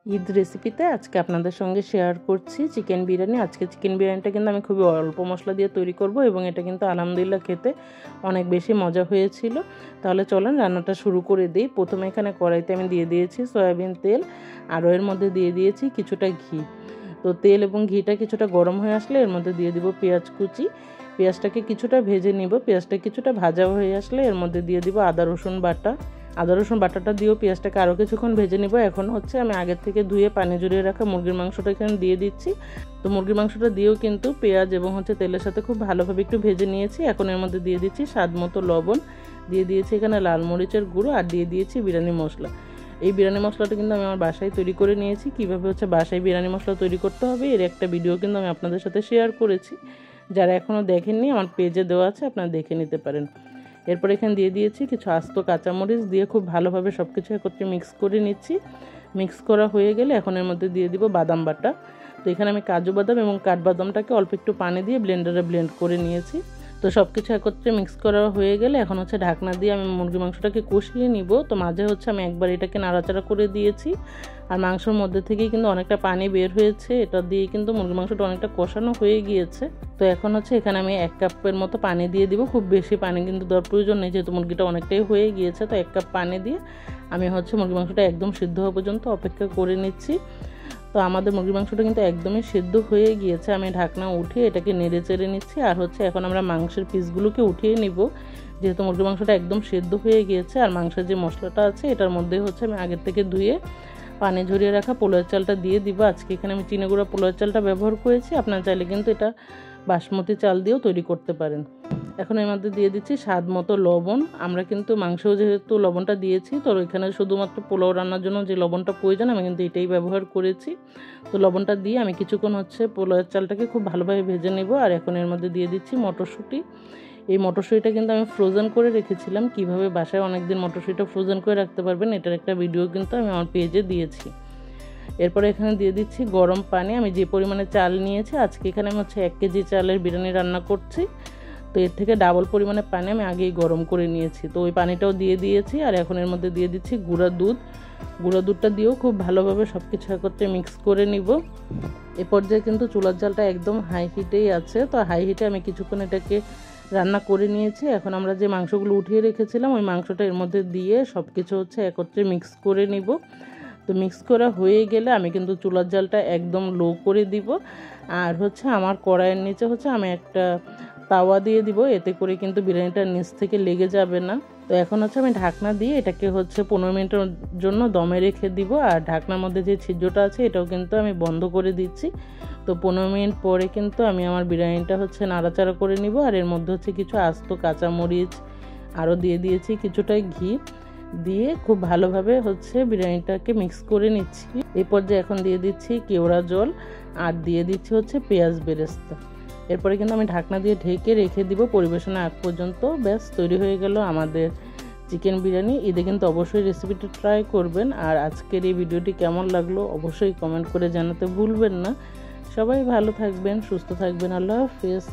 ঈদ রেসিপিতে আজকে আপনাদের সঙ্গে শেয়ার করছি চিকেন বিরিয়ানি। আজকে চিকেন বিরিয়ানিটা কিন্তু আমি খুবই অল্প মশলা দিয়ে তৈরি করব এবং এটা কিন্তু আলহামদুলিল্লাহ খেতে অনেক বেশি মজা হয়েছিল। তাহলে চলেন রান্নাটা শুরু করে দিই। প্রথমে এখানে কড়াইতে আমি দিয়ে দিয়েছি সয়াবিন তেল, আরও এর মধ্যে দিয়ে দিয়েছি কিছুটা ঘি। তো তেল এবং ঘিটা কিছুটা গরম হয়ে আসলে এর মধ্যে দিয়ে দিব পেঁয়াজ কুচি। পেঁয়াজটাকে কিছুটা ভেজে নিব। পেঁয়াজটা কিছুটা ভাজা হয়ে আসলে এর মধ্যে দিয়ে দিব আদা রসুন বাটাটা দিয়েও পেঁয়াজটাকে আরও কিছুক্ষণ ভেজে নিব। এখন হচ্ছে আমি আগের থেকে ধুয়ে পানি ঝরিয়ে রাখা মুরগির মাংসটা এখানে দিয়ে দিচ্ছি। তো মুরগির মাংসটা দিয়েও কিন্তু পেঁয়াজ এবং তেলের সাথে খুব ভালোভাবে একটু ভেজে নিয়েছি। এখন এর মধ্যে দিয়ে দিচ্ছি স্বাদ মতো লবণ, দিয়ে দিয়েছি এখানে লাল মরিচের গুঁড়ো, আর দিয়ে দিয়েছি বিরিয়ানি মশলা। এই বিরিয়ানি মশলাটা কিন্তু আমি আমার বাসায় তৈরি করে নিয়েছি। কীভাবে বাসায় বিরিয়ানি মশলা তৈরি করতে হবে এর একটা ভিডিও কিন্তু আমি আপনাদের সাথে শেয়ার করেছি। যারা এখনও দেখেননি আমার পেজে দেওয়া আছে, আপনারা দেখে নিতে পারেন। এরপর এখানে দিয়ে দিয়েছি কিছু আস্ত কাঁচামরিচ, দিয়ে খুব ভালোভাবে সব কিছু একত্রে মিক্স করে নিচ্ছি। মিক্স করা হয়ে গেলে এখন এর মধ্যে দিয়ে দিব বাদাম বাটা। তো এখানে আমি কাজু বাদাম এবং কাঠবাদামটাকে অল্প একটু পানি দিয়ে ব্লেন্ডারে ব্লেন্ড করে নিয়েছি। তো সব কিছু একত্রে মিক্স করা হয়ে গেলে এখন ঢাকনা দিয়ে আমি মুরগি মাংসটাকে কষিয়ে নিব। তো মাঝে আমি একবার এটাকে নাড়াচাড়া করে দিয়েছি, আর মাংসের মধ্যে থেকেই কিন্তু অনেকটা পানি বের হয়েছে। এটা দিয়ে কিন্তু মুরগি মাংসটা অনেকটা কষানো হয়ে গিয়েছে। তো এখন এখানে আমি 1 কাপের মতো পানি দিয়ে দিব। খুব বেশি পানি কিন্তু দেওয়ার প্রয়োজন নেই, যেহেতু মুরগিটা অনেকটাই হয়ে গিয়েছে। তো 1 কাপ পানি দিয়ে আমি মুরগি মাংসটা একদম সিদ্ধ হওয়া পর্যন্ত অপেক্ষা করে নিচ্ছি। তো আমাদের মুরগির মাংসটা কিন্তু একদমই সিদ্ধ হয়ে গিয়েছে। আমি ঢাকনা উঠিয়ে এটাকে নেড়ে চেড়ে নিচ্ছি। আর এখন আমরা মাংসের পিসগুলোকে উঠিয়ে নিব, যেহেতু মুরগির মাংসটা একদম সিদ্ধ হয়ে গিয়েছে। আর মাংসের যে মশলাটা আছে এটার মধ্যে আমি আগের থেকে ধুয়ে পানি ঝরিয়ে রাখা পোলাওয়ের চালটা দিয়ে দিব। আজকে এখানে আমি চিনি গুঁড়া পোলাওয়ের চালটা ব্যবহার করেছি। আপনারা চাইলে কিন্তু এটা বাসমতি চাল দিয়েও তৈরি করতে পারেন। এখন এর মধ্যে দিয়ে দিচ্ছি স্বাদ মতো লবণ। আমরা কিন্তু মাংসেও যেহেতু লবণটা দিয়েছি, তো এখানে শুধুমাত্র পোলাও রান্নার জন্য যে লবণটা প্রয়োজন আমি কিন্তু এটাই ব্যবহার করেছি। তো লবণটা দিয়ে আমি কিছুক্ষণ পোলাওয়ের চালটাকে খুব ভালোভাবে ভেজে নেব। আর এখন এর মধ্যে দিয়ে দিচ্ছি মটরশুঁটি। এই মটরশুঁটিটা কিন্তু আমি ফ্রোজেন করে রেখেছিলাম। কিভাবে বাসায় অনেকদিন মটরশুঁটিটা ফ্রোজেন করে রাখতে পারবেন এটার একটা ভিডিও কিন্তু আমি আমার পেজে দিয়েছি। এরপরে এখানে দিয়ে দিচ্ছি গরম পানি। আমি যে পরিমাণে চাল নিয়েছি, আজকে এখানে আমি 1 কেজি চালের বিরিয়ানি রান্না করছি। তো এর থেকে ডাবল পরিমাণে পানি আমি আগেই গরম করে নিয়েছি। তো ওই পানিটাও দিয়ে দিয়েছি। আর এখন এর মধ্যে দিয়ে দিচ্ছি গুঁড়া দুধটা দিয়েও খুব ভালোভাবে সব কিছু একত্রে মিক্স করে নিব। এ পর্যায়ে কিন্তু চুলার জালটা একদম হাই হিটেই আছে। তো হাই হিটে আমি কিছুক্ষণ এটাকে রান্না করে নিয়েছি। এখন আমরা যে মাংসগুলো উঠিয়ে রেখেছিলাম ওই মাংসটা এর মধ্যে দিয়ে সব কিছু একত্রে মিক্স করে নিব। তো মিক্স করা হয়ে গেলে আমি কিন্তু চুলার জালটা একদম লো করে দিব। আর আমার কড়াইয়ের নিচে আমি একটা তাওয়া দিয়ে দিব, এতে করে কিন্তু বিরিয়ানিটার নিচ থেকে লেগে যাবে না। তো এখন আমি ঢাকনা দিয়ে এটাকে 15 মিনিটের জন্য দমে রেখে দিব। আর ঢাকনার মধ্যে যে ছিদ্রটা আছে এটাও কিন্তু আমি বন্ধ করে দিচ্ছি। তো 15 মিনিট পরে কিন্তু আমি আমার বিরিয়ানিটা নাড়াচাড়া করে নিব। আর এর মধ্যে কিছু আস্ত কাঁচামরিচ আরও দিয়ে দিয়েছি, কিছুটা ঘি দিয়ে খুব ভালোভাবে বিরিয়ানিটাকে মিক্স করে নিচ্ছি। এই পর্যায়ে এখন দিয়ে দিচ্ছি কেওড়া জল, আর দিয়ে দিচ্ছি পেঁয়াজ বেরেস্তা। এরপরে কিন্তু আমি ঢাকনা দিয়ে ঢেকে রেখে দিব পরিবেশনের আগ পর্যন্ত। ব্যাস তৈরি হয়ে গেল আমাদের চিকেন বিরিয়ানি। ঈদে কিন্তু অবশ্যই রেসিপিটি ট্রাই করবেন। আর আজকের এই ভিডিওটি কেমন লাগলো অবশ্যই কমেন্ট করে জানাতে ভুলবেন না। সবাই ভালো থাকবেন, সুস্থ থাকবেন। আল্লাহ হাফেজ।